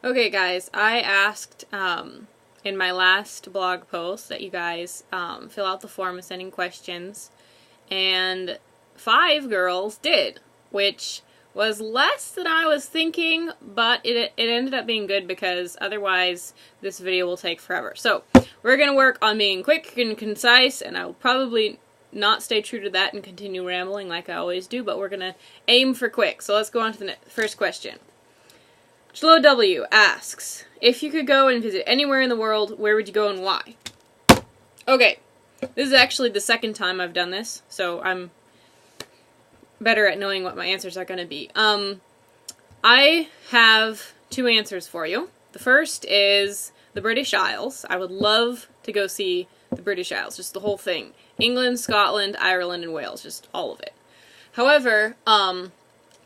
Okay guys, I asked in my last blog post that you guys fill out the form sending questions, and 5 girls did, which was less than I was thinking, but it ended up being good because otherwise this video will take forever. So we're going to work on being quick and concise, and I will probably not stay true to that and continue rambling like I always do, but we're going to aim for quick. So let's go on to the first question. Slow W asks, if you could go and visit anywhere in the world, where would you go and why? Okay, this is actually the second time I've done this, so I'm better at knowing what my answers are going to be. I have 2 answers for you. The first is the British Isles. I would love to go see the British Isles, just the whole thing. England, Scotland, Ireland, and Wales, just all of it. However,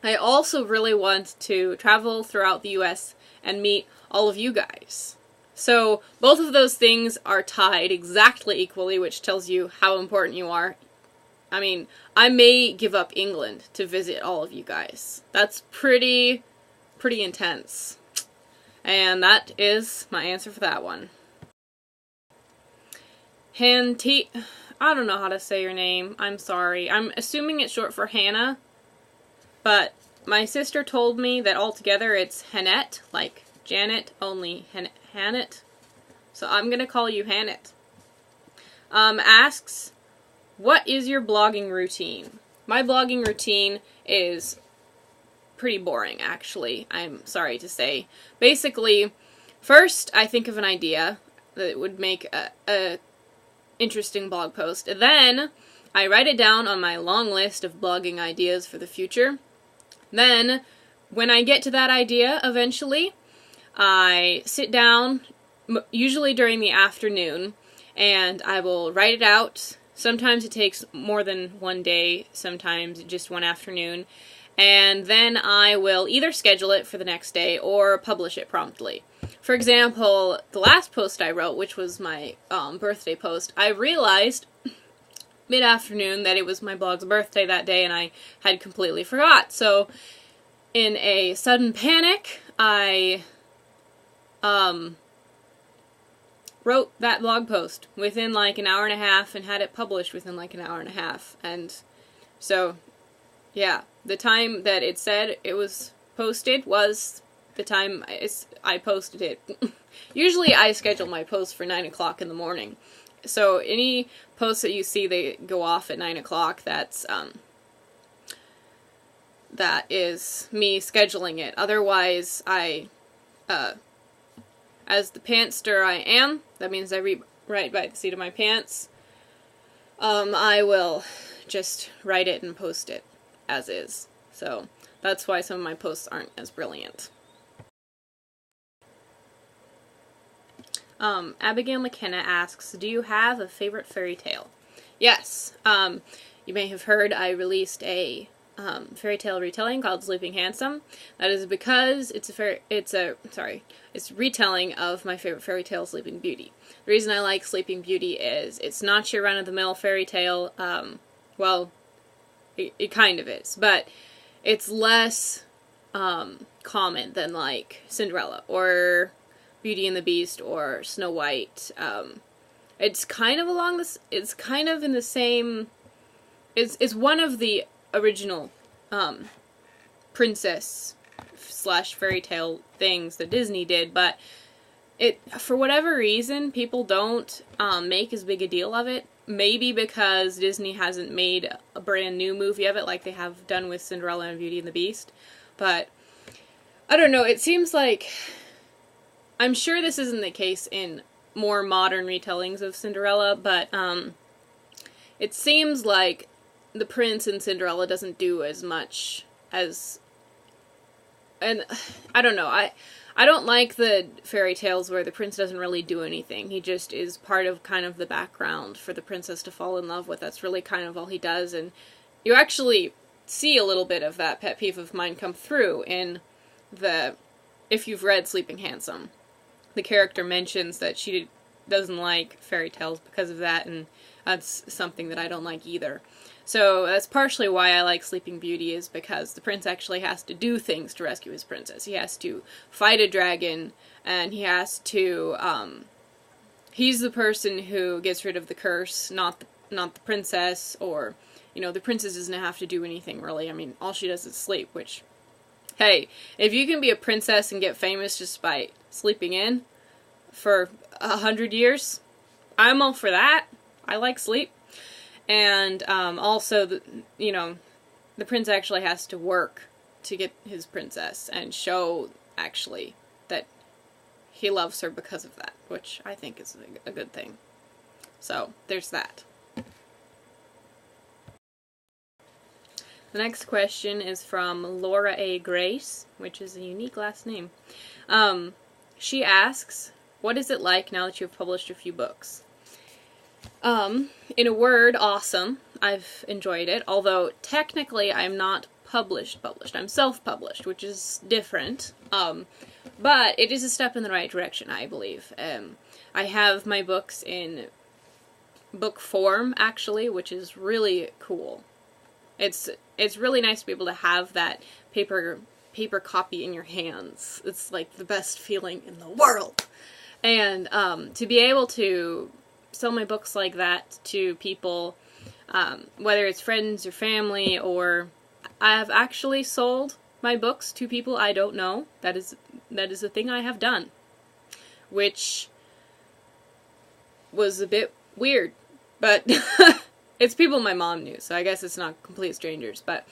I also really want to travel throughout the US and meet all of you guys. So both of those things are tied exactly equally, which tells you how important you are. I mean, I may give up England to visit all of you guys. That's pretty intense. And that is my answer for that one. I don't know how to say your name. I'm sorry. I'm assuming it's short for Hannah. But my sister told me that altogether it's Hannette, like Janet, only Hannette. So I'm gonna call you Hannette. Asks, what is your blogging routine? My blogging routine is pretty boring, actually. I'm sorry to say. Basically, first I think of an idea that would make a interesting blog post. Then I write it down on my long list of blogging ideas for the future. Then, when I get to that idea, eventually, I sit down, usually during the afternoon, and I will write it out. Sometimes it takes more than one day, sometimes just one afternoon, and then I will either schedule it for the next day or publish it promptly. For example, the last post I wrote, which was my birthday post, I realized mid-afternoon that it was my blog's birthday that day and I had completely forgot. So in a sudden panic, I wrote that blog post within like an hour and a half and had it published within like an hour and a half. And so, yeah, the time that it said it was posted was the time I posted it. Usually I schedule my posts for 9 o'clock in the morning. So any posts that you see they go off at 9 o'clock, that is me scheduling it. Otherwise, as the pantster I am, that means I read right by the seat of my pants, I will just write it and post it as is. So that's why some of my posts aren't as brilliant. Abigail McKenna asks, do you have a favorite fairy tale? Yes. You may have heard I released a fairy tale retelling called Sleeping Handsome. That is because it's retelling of my favorite fairy tale, Sleeping Beauty. The reason I like Sleeping Beauty is it's not your run-of-the-mill fairy tale. Well, it kind of is, but it's less common than like Cinderella or Beauty and the Beast or Snow White. It's kind of along this. It's kind of in the same. It's one of the original princess / fairy tale things that Disney did, but for whatever reason people don't make as big a deal of it. Maybe because Disney hasn't made a brand new movie of it like they have done with Cinderella and Beauty and the Beast. But I don't know. It seems like, I'm sure this isn't the case in more modern retellings of Cinderella, but it seems like the prince in Cinderella doesn't do as much as, and I don't know, I don't like the fairy tales where the prince doesn't really do anything. He just is part of kind of the background for the princess to fall in love with. That's really kind of all he does, and you actually see a little bit of that pet peeve of mine come through in if you've read Sleeping Handsome. The character mentions that she doesn't like fairy tales because of that, and that's something that I don't like either. So that's partially why I like Sleeping Beauty, is because the prince actually has to do things to rescue his princess. He has to fight a dragon, and he has to, he's the person who gets rid of the curse, not the princess, or, you know, the princess doesn't have to do anything, really. I mean, all she does is sleep, which, hey, if you can be a princess and get famous just by sleeping in for 100 years, I'm all for that. I like sleep. And also, you know, the prince actually has to work to get his princess and show, actually, that he loves her because of that, which I think is a good thing. So, there's that. The next question is from Laura A. Grace, which is a unique last name. She asks, what is it like now that you've published a few books? In a word, awesome. I've enjoyed it, although technically I'm not published. I'm self-published, which is different. But it is a step in the right direction, I believe. I have my books in book form, actually, which is really cool. It's really nice to be able to have that paper copy in your hands. It's like the best feeling in the world. And to be able to sell my books like that to people, whether it's friends or family, or I have actually sold my books to people I don't know. That is a thing I have done, which was a bit weird, but it's people my mom knew, so I guess it's not complete strangers. But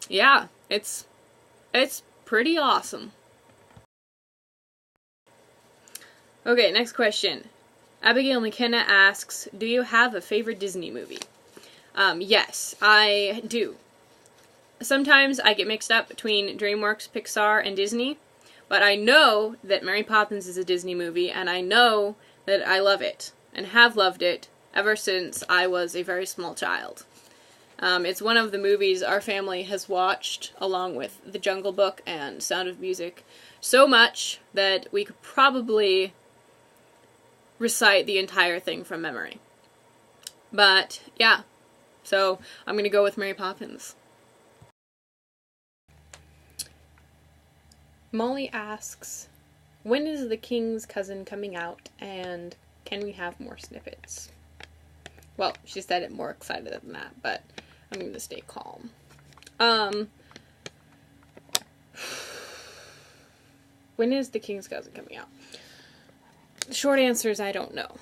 yeah, it's pretty awesome. Okay, next question. Abigail McKenna asks, do you have a favorite Disney movie? Yes, I do. Sometimes I get mixed up between DreamWorks, Pixar, and Disney, but I know that Mary Poppins is a Disney movie, and I know that I love it, and have loved it ever since I was a very small child. It's one of the movies our family has watched, along with The Jungle Book and Sound of Music, so much that we could probably recite the entire thing from memory. But, yeah. So, I'm gonna go with Mary Poppins. Molly asks, when is The King's Cousin coming out, and can we have more snippets? Well, she said it more excited than that, but I'm gonna stay calm. When is The King's Cousin coming out? The short answer is I don't know.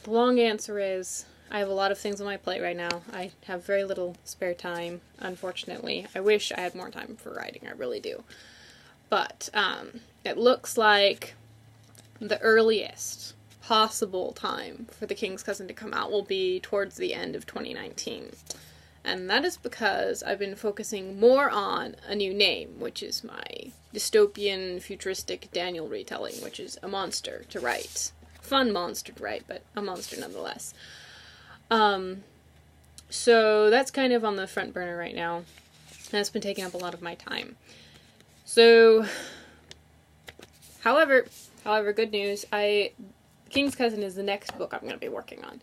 The long answer is I have a lot of things on my plate right now. I have very little spare time, unfortunately. I wish I had more time for writing, I really do. But it looks like the earliest possible time for The King's Cousin to come out will be towards the end of 2019. And that is because I've been focusing more on a new name, which is my dystopian, futuristic Daniel retelling, which is a monster to write. Fun monster to write, but a monster nonetheless. So that's kind of on the front burner right now. That's been taking up a lot of my time. So, however, good news, King's Cousin is the next book I'm going to be working on.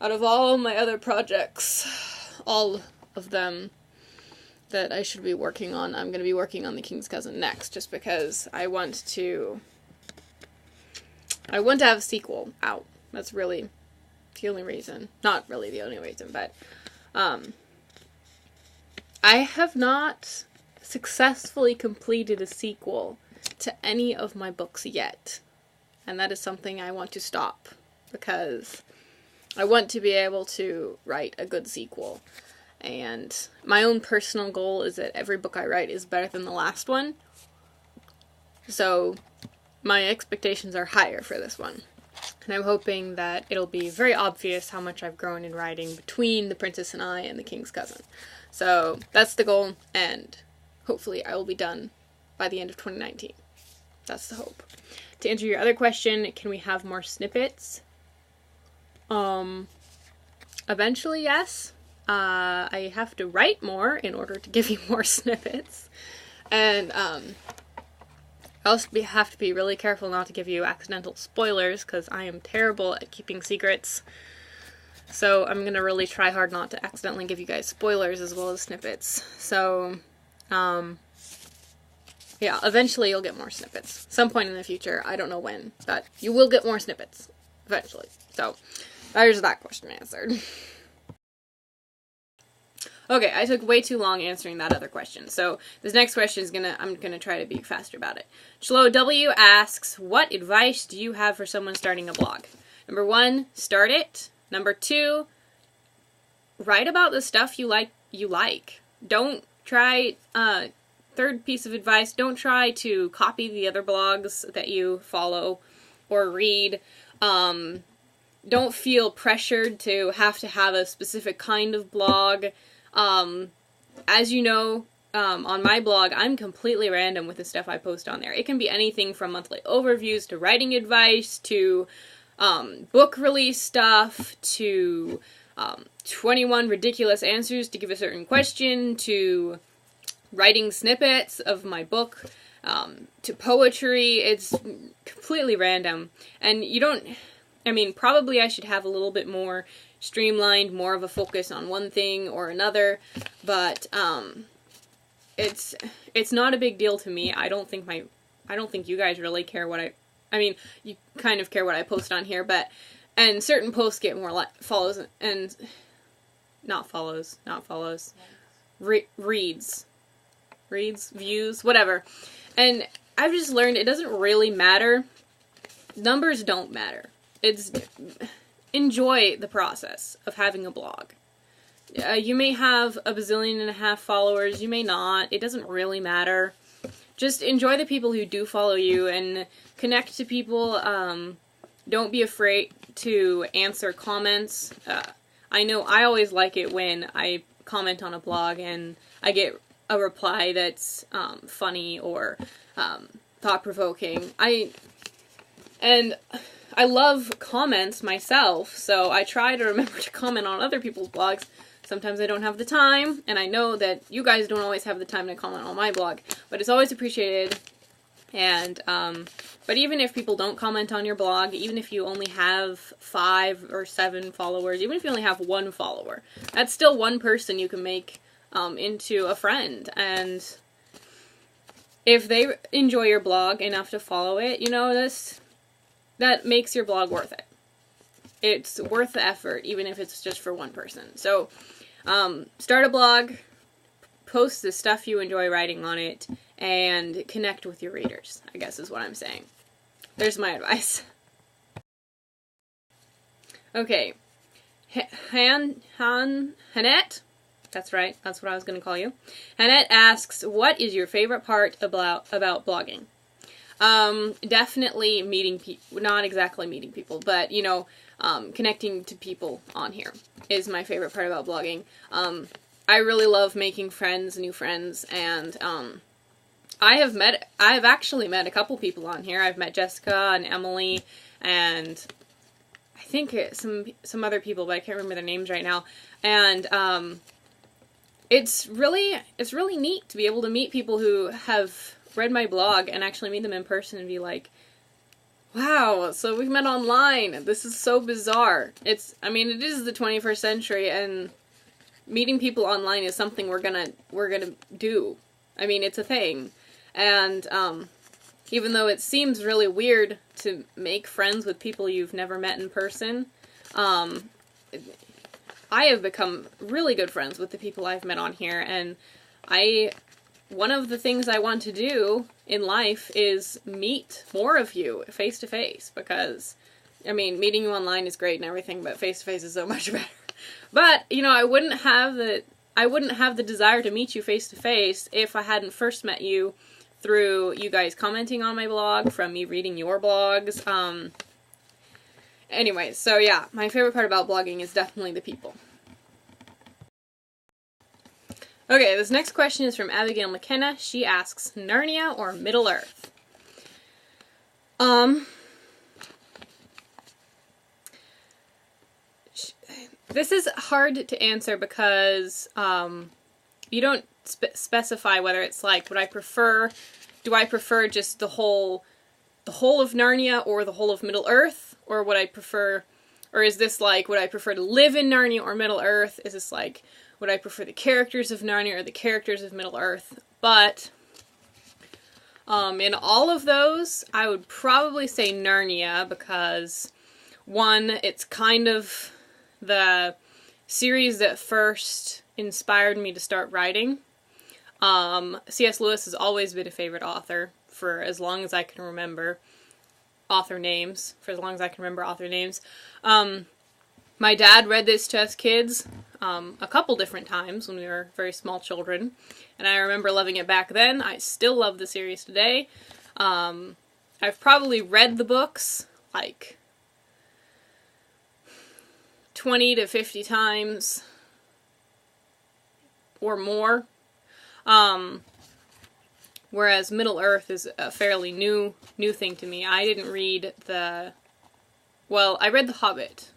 Out of all my other projects, all of them that I should be working on, I'm going to be working on The King's Cousin next, just because I want to have a sequel out. That's really the only reason. Not really the only reason, but I have not successfully completed a sequel to any of my books yet. And that is something I want to stop, because I want to be able to write a good sequel. And my own personal goal is that every book I write is better than the last one. So my expectations are higher for this one. And I'm hoping that it'll be very obvious how much I've grown in writing between The Princess and I and The King's Cousin. So that's the goal, and hopefully I will be done by the end of 2019. That's the hope. To answer your other question, can we have more snippets? Eventually, yes. I have to write more in order to give you more snippets. And, I also have to be really careful not to give you accidental spoilers, because I am terrible at keeping secrets. So I'm gonna really try hard not to accidentally give you guys spoilers as well as snippets. So, yeah, eventually you'll get more snippets. Some point in the future, I don't know when, but you will get more snippets. Eventually. So, there's that question answered. Okay, I took way too long answering that other question. So this next question is I'm gonna try to be faster about it. Chloe W asks, what advice do you have for someone starting a blog? Number 1, start it. Number 2, write about the stuff you like. Don't try, third piece of advice, don't try to copy the other blogs that you follow or read. Don't feel pressured to have a specific kind of blog. As you know, on my blog, I'm completely random with the stuff I post on there. It can be anything from monthly overviews to writing advice to book release stuff to 21 ridiculous answers to give a certain question to writing snippets of my book to poetry. It's completely random. And you don't... I mean, probably I should have a little bit more streamlined, more of a focus on one thing or another, but it's not a big deal to me. I don't think you guys really care what I mean, you kind of care what I post on here, and certain posts get more follows and not follows, reads, views, whatever. And I've just learned it doesn't really matter. Numbers don't matter. Enjoy the process of having a blog. You may have 1.5 billion followers, you may not. It doesn't really matter. Just enjoy the people who do follow you and connect to people. Don't be afraid to answer comments. I know I always like it when I comment on a blog and I get a reply that's funny or thought-provoking. I love comments myself, so I try to remember to comment on other people's blogs. Sometimes I don't have the time, and I know that you guys don't always have the time to comment on my blog, but it's always appreciated. And, but even if people don't comment on your blog, even if you only have 5 or 7 followers, even if you only have 1 follower, that's still one person you can make into a friend. And if they enjoy your blog enough to follow it, you know, that makes your blog worth it. It's worth the effort, even if it's just for one person. So, start a blog, post the stuff you enjoy writing on it, and connect with your readers, I guess is what I'm saying. There's my advice. Okay. Hannette? That's right, that's what I was going to call you. Hannette asks, what is your favorite part about blogging? Definitely meeting people, not exactly meeting people, but, you know, connecting to people on here is my favorite part about blogging. I really love making friends, new friends, and, I've actually met a couple people on here. I've met Jessica and Emily, and I think some other people, but I can't remember their names right now, and, it's really neat to be able to meet people who have read my blog and actually meet them in person and be like, wow, so we've met online. This is so bizarre. I mean, it is the 21st century, and meeting people online is something we're gonna do. I mean, it's a thing. And, even though it seems really weird to make friends with people you've never met in person, I have become really good friends with the people I've met on here, and one of the things I want to do in life is meet more of you face to face, because, I mean, meeting you online is great and everything, but face to face is so much better. But, you know, I wouldn't have the desire to meet you face to face if I hadn't first met you through you guys commenting on my blog, from me reading your blogs. Anyway, so yeah, my favorite part about blogging is definitely the people. Okay, this next question is from Abigail McKenna. She asks, Narnia or Middle-earth? This is hard to answer because you don't specify whether it's like, do I prefer just the whole of Narnia or the whole of Middle-earth, or would I prefer Or is this like, would I prefer to live in Narnia or Middle-earth? Is this like, would I prefer the characters of Narnia or the characters of Middle-earth? But in all of those, I would probably say Narnia because, one, it's kind of the series that first inspired me to start writing. C.S. Lewis has always been a favorite author for as long as I can remember. Author names. My dad read this to us kids a couple different times when we were very small children, and I remember loving it back then. I still love the series today. I've probably read the books like 20 to 50 times or more. Whereas Middle-earth is a fairly new thing to me. I didn't read I read The Hobbit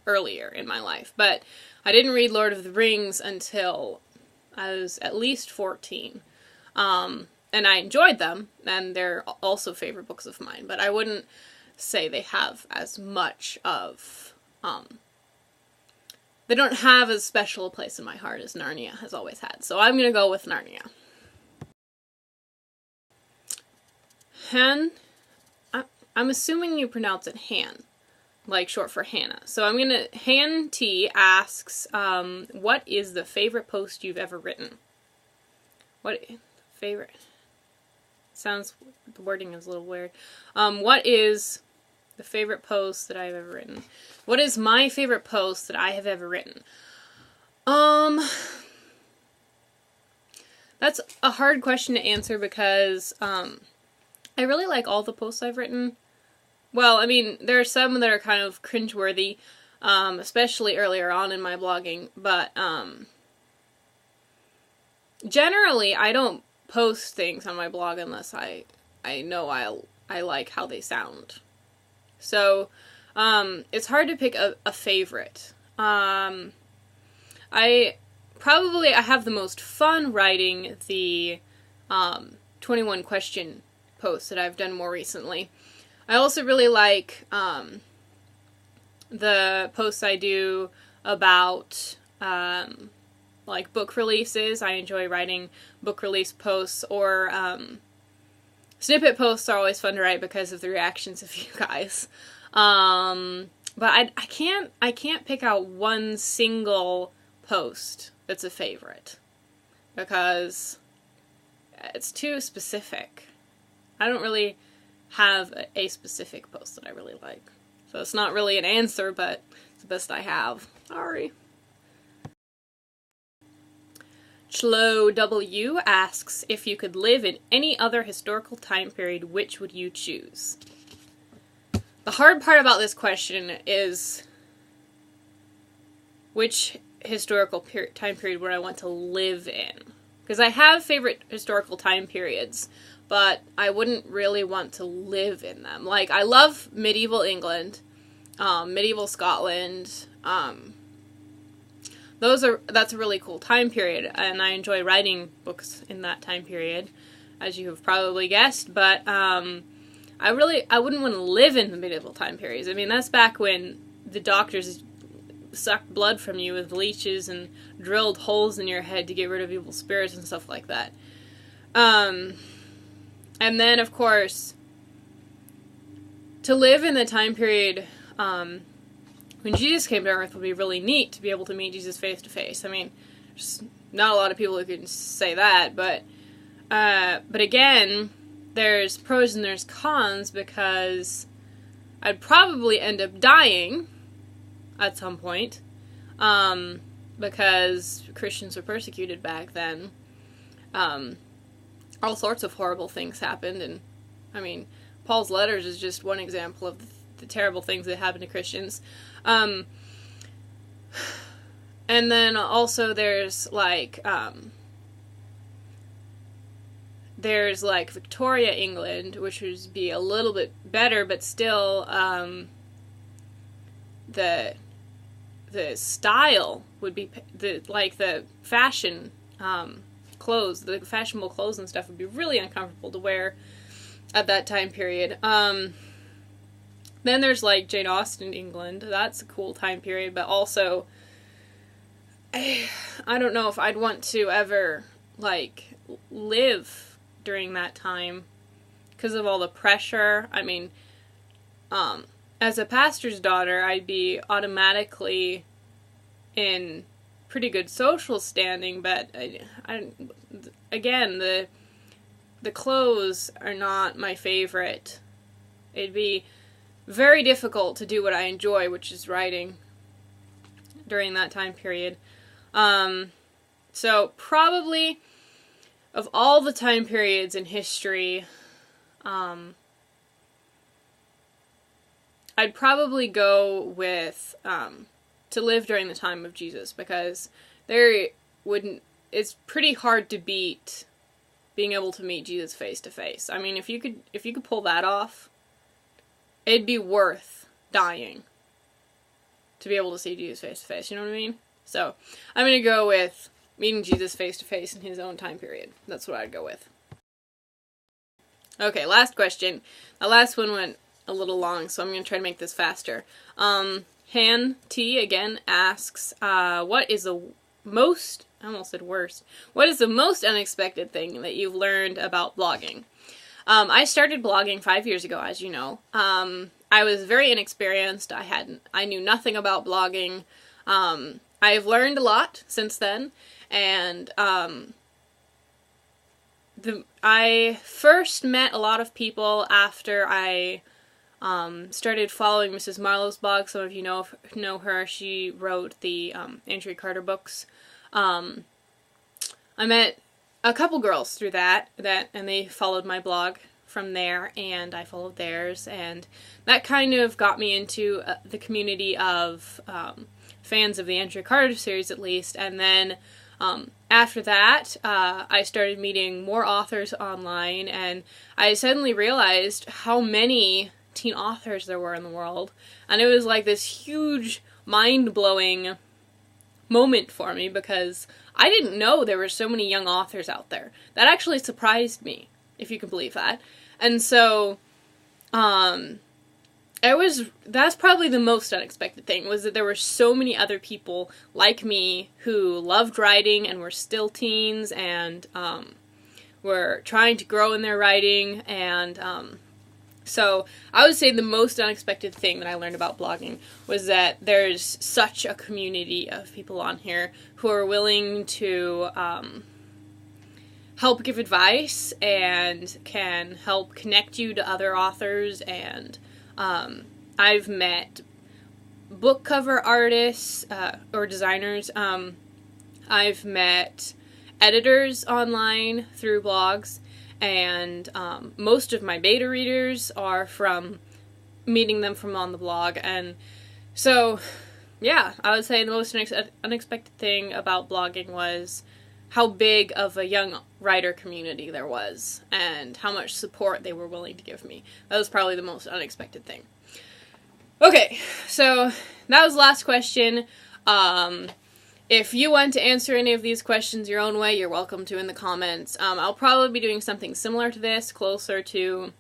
earlier in my life, but I didn't read Lord of the Rings until I was at least 14. And I enjoyed them, and they're also favorite books of mine, but I wouldn't say they have as much of, they don't have as special a place in my heart as Narnia has always had. So I'm gonna go with Narnia. Han, I'm assuming you pronounce it Han, like short for Hannah. So Han T asks, what is the favorite post you've ever written? Favorite? Sounds, the wording is a little weird. What is the favorite post that I've ever written? What is my favorite post that I have ever written? That's a hard question to answer because, I really like all the posts I've written. Well, I mean, there are some that are kind of cringeworthy, especially earlier on in my blogging, but, generally, I don't post things on my blog unless I know I like how they sound. So, it's hard to pick a favorite. I have the most fun writing the, 21 question posts that I've done more recently. I also really like the posts I do about like book releases. I enjoy writing book release posts, or snippet posts are always fun to write because of the reactions of you guys. But I can't pick out one single post that's a favorite because it's too specific. I don't really have a specific post that I really like. So it's not really an answer, but it's the best I have. Sorry. Chlo W asks, if you could live in any other historical time period, which would you choose? The hard part about this question is which historical time period would I want to live in? Because I have favorite historical time periods, but I wouldn't really want to live in them. Like, I love medieval England, medieval Scotland. That's a really cool time period, and I enjoy writing books in that time period, as you have probably guessed, but I wouldn't want to live in the medieval time periods. I mean, that's back when the doctors sucked blood from you with leeches and drilled holes in your head to get rid of evil spirits and stuff like that. And then, of course, to live in the time period when Jesus came to Earth would be really neat, to be able to meet Jesus face to face. I mean, there's not a lot of people who can say that, but again, there's pros and there's cons, because I'd probably end up dying at some point, because Christians were persecuted back then. All sorts of horrible things happened, and, I mean, Paul's letters is just one example of the terrible things that happened to Christians. And then also there's Victoria, England, which would be a little bit better, but still, the style would be, the fashion, clothes, the fashionable clothes and stuff would be really uncomfortable to wear at that time period. Then there's like Jane Austen, England. That's a cool time period, but also I don't know if I'd want to ever like live during that time because of all the pressure. I mean, as a pastor's daughter, I'd be automatically in pretty good social standing, but again, the clothes are not my favorite. It'd be very difficult to do what I enjoy, which is writing, during that time period. So probably of all the time periods in history, I'd probably go with to live during the time of Jesus, because it's pretty hard to beat being able to meet Jesus face to face. I mean, if you could pull that off, it'd be worth dying to be able to see Jesus face to face, you know what I mean? So, I'm gonna go with meeting Jesus face to face in his own time period. That's what I'd go with. Okay, last question. The last one went a little long, so I'm gonna try to make this faster. Han T again asks, what is the most, I almost said worst, what is the most unexpected thing that you've learned about blogging? I started blogging 5 years ago, as you know. I was very inexperienced. I knew nothing about blogging. I've learned a lot since then, and I first met a lot of people after I started following Mrs. Marlowe's blog. Some of you know her. She wrote the Andrea Carter books. I met a couple girls through that, and they followed my blog from there, and I followed theirs, and that kind of got me into the community of fans of the Andrea Carter series, at least. And then after that, I started meeting more authors online, and I suddenly realized how many teen authors there were in the world, and it was like this huge, mind-blowing moment for me, because I didn't know there were so many young authors out there. That actually surprised me, if you can believe that. And so, that's probably the most unexpected thing, was that there were so many other people like me who loved writing and were still teens and were trying to grow in their writing. And so I would say the most unexpected thing that I learned about blogging was that there's such a community of people on here who are willing to help give advice and can help connect you to other authors. And I've met book cover artists or designers. I've met editors online through blogs, and most of my beta readers are from meeting them from on the blog. And so, yeah, I would say the most unexpected thing about blogging was how big of a young writer community there was, and how much support they were willing to give me. That was probably the most unexpected thing. Okay, so that was the last question. If you want to answer any of these questions your own way, you're welcome to in the comments. I'll probably be doing something similar to this, closer to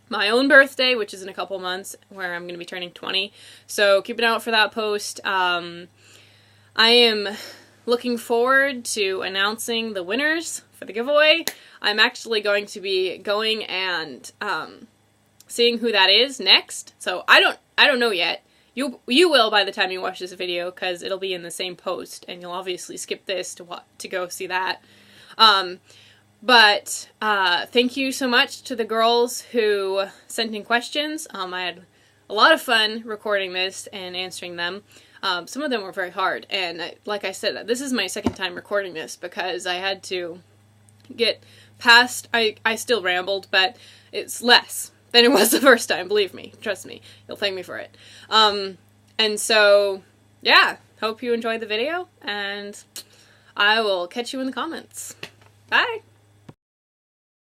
my own birthday, which is in a couple months, where I'm going to be turning 20. So keep an eye out for that post. I am looking forward to announcing the winners for the giveaway. I'm actually going to be going and seeing who that is next. So I don't know yet. You will by the time you watch this video, because it'll be in the same post, and you'll obviously skip this to go see that. But thank you so much to the girls who sent in questions. I had a lot of fun recording this and answering them. Some of them were very hard, and like I said, this is my second time recording this, because I had to get past, I still rambled, but it's less than it was the first time, believe me, trust me, you'll thank me for it. And so, yeah, hope you enjoyed the video, and I will catch you in the comments. Bye!